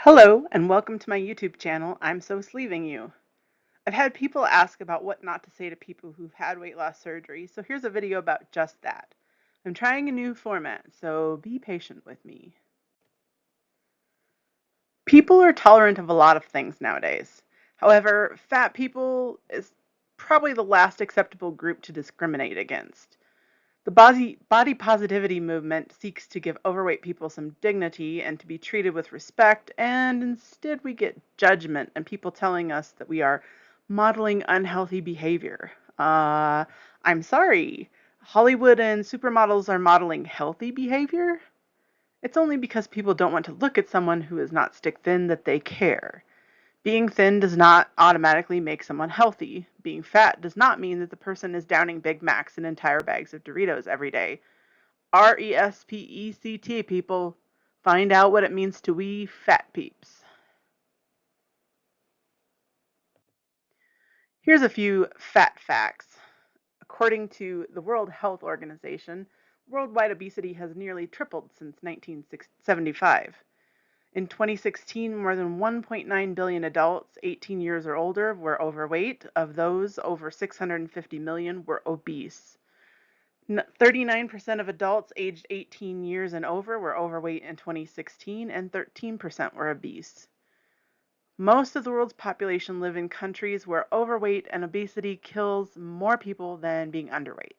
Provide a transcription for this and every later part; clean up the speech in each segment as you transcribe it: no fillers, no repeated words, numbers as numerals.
Hello and welcome to my YouTube channel. I'm so sleeving you. I've had people ask about what not to say to people who've had weight loss surgery, so here's a video about just that. I'm trying a new format, so be patient with me. People are tolerant of a lot of things nowadays. However, fat people is probably the last acceptable group to discriminate against. The body positivity movement seeks to give overweight people some dignity and to be treated with respect, and instead we get judgment and people telling us that we are modeling unhealthy behavior. I'm sorry. Hollywood and supermodels are modeling healthy behavior? It's only because people don't want to look at someone who is not stick thin that they care. Being thin does not automatically make someone healthy. Being fat does not mean that the person is downing Big Macs and entire bags of Doritos every day. RESPECT, people. Find out what it means to we fat peeps. Here's a few fat facts. According to the World Health Organization, worldwide obesity has nearly tripled since 1975. In 2016, more than 1.9 billion adults 18 years or older were overweight. Of those, over 650 million were obese. 39% of adults aged 18 years and over were overweight in 2016, and 13% were obese. Most of the world's population live in countries where overweight and obesity kills more people than being underweight.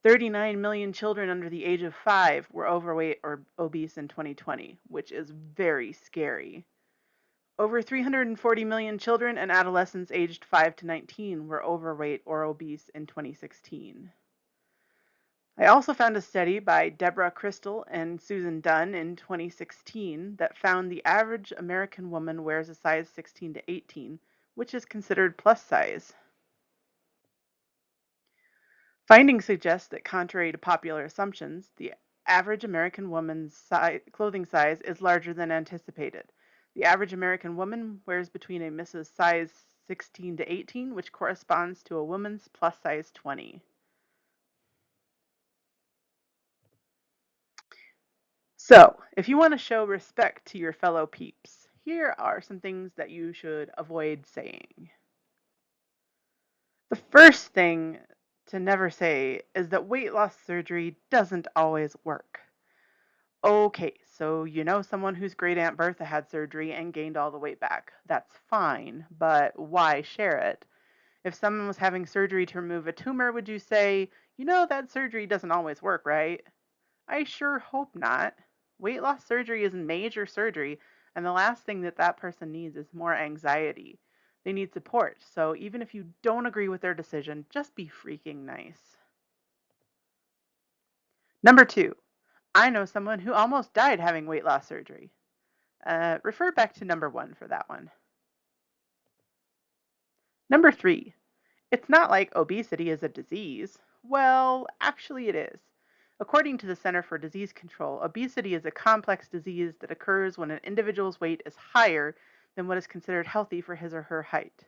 39 million children under the age of 5 were overweight or obese in 2020, which is very scary. Over 340 million children and adolescents aged 5 to 19 were overweight or obese in 2016. I also found a study by Deborah Crystal and Susan Dunn in 2016 that found the average American woman wears a size 16 to 18, which is considered plus size. Findings suggest that contrary to popular assumptions, the average American woman's clothing size is larger than anticipated. The average American woman wears between a Mrs. size 16 to 18, which corresponds to a woman's plus size 20. So, if you want to show respect to your fellow peeps, here are some things that you should avoid saying. The first thing to never say is that weight loss surgery doesn't always work. Okay, so you know someone whose great Aunt Bertha had surgery and gained all the weight back. That's fine, but why share it? If someone was having surgery to remove a tumor, would you say, you know, that surgery doesn't always work, right? I sure hope not. Weight loss surgery is major surgery, and the last thing that that person needs is more anxiety. They need support, so even if you don't agree with their decision, just be freaking nice. Number 2, I know someone who almost died having weight loss surgery. Refer back to number 1 for that one. Number 3, it's not like obesity is a disease. Well, actually it is. According to the Center for Disease Control, obesity is a complex disease that occurs when an individual's weight is higher than what is considered healthy for his or her height.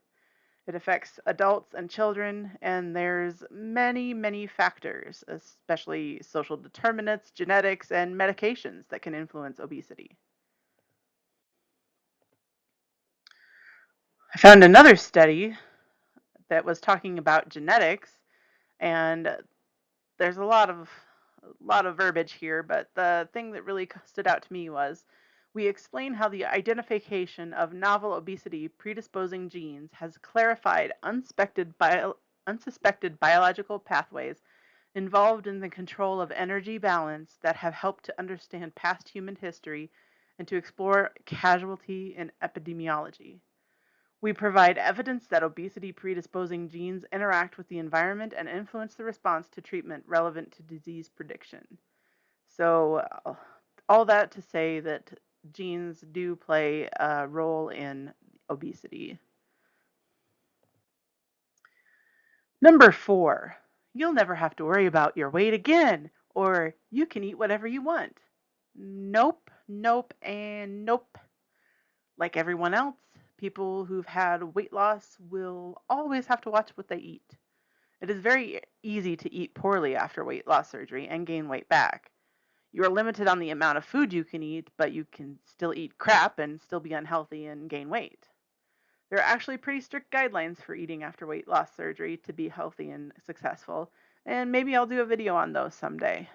It affects adults and children, and there's many factors, especially social determinants, genetics, and medications that can influence obesity. I found another study that was talking about genetics, and there's a lot of verbiage here, but the thing that really stood out to me was we explain how the identification of novel obesity predisposing genes has clarified unsuspected biological pathways involved in the control of energy balance that have helped to understand past human history and to explore causality in epidemiology. We provide evidence that obesity predisposing genes interact with the environment and influence the response to treatment relevant to disease prediction. So, all that to say that genes do play a role in obesity. Number 4, you'll never have to worry about your weight again, or you can eat whatever you want. Nope, nope, and nope. Like everyone else, people who've had weight loss will always have to watch what they eat. It is very easy to eat poorly after weight loss surgery and gain weight back. You are limited on the amount of food you can eat, but you can still eat crap and still be unhealthy and gain weight. There are actually pretty strict guidelines for eating after weight loss surgery to be healthy and successful, and maybe I'll do a video on those someday.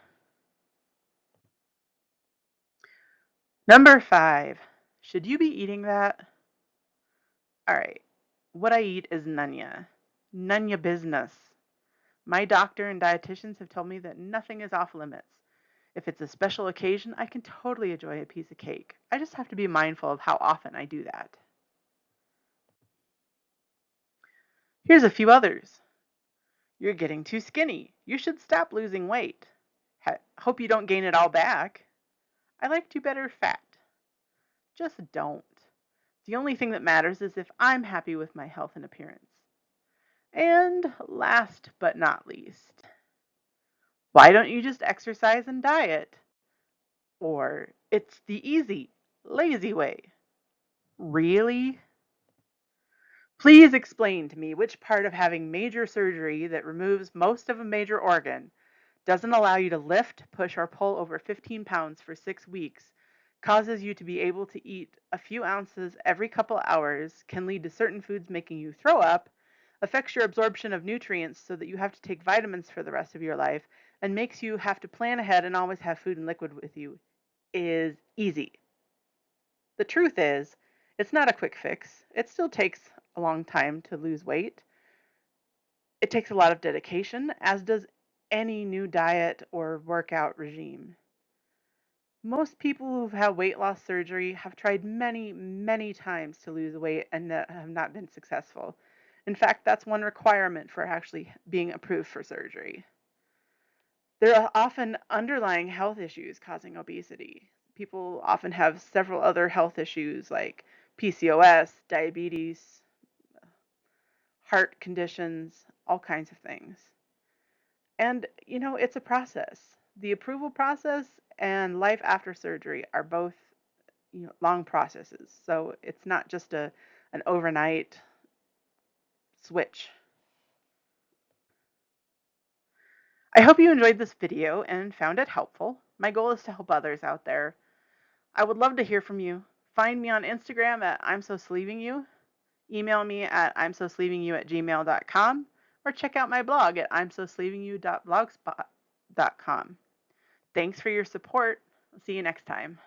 Number 5. Should you be eating that? Alright, what I eat is none ya. None ya business. My doctor and dietitians have told me that nothing is off limits. If it's a special occasion, I can totally enjoy a piece of cake. I just have to be mindful of how often I do that. Here's a few others. You're getting too skinny. You should stop losing weight. Hope you don't gain it all back. I liked you better fat. Just don't. The only thing that matters is if I'm happy with my health and appearance. And last but not least, why don't you just exercise and diet? Or it's the easy, lazy way. Really? Please explain to me which part of having major surgery that removes most of a major organ, doesn't allow you to lift, push, or pull over 15 pounds for 6 weeks, causes you to be able to eat a few ounces every couple hours, can lead to certain foods making you throw up, affects your absorption of nutrients so that you have to take vitamins for the rest of your life, and makes you have to plan ahead and always have food and liquid with you, is easy. The truth is, it's not a quick fix. It still takes a long time to lose weight. It takes a lot of dedication, as does any new diet or workout regime. Most people who've had weight loss surgery have tried many, many times to lose weight and have not been successful. In fact, that's one requirement for actually being approved for surgery. There are often underlying health issues causing obesity. People often have several other health issues like PCOS, diabetes, heart conditions, all kinds of things. And, it's a process. The approval process and life after surgery are both, long processes. So it's not just an overnight switch. I hope you enjoyed this video and found it helpful. My goal is to help others out there. I would love to hear from you. Find me on Instagram at I'm So Sleeving You. Email me at imsosleevingyou@gmail.com, or check out my blog at imsosleevingyou.blogspot.com. Thanks for your support. I'll see you next time.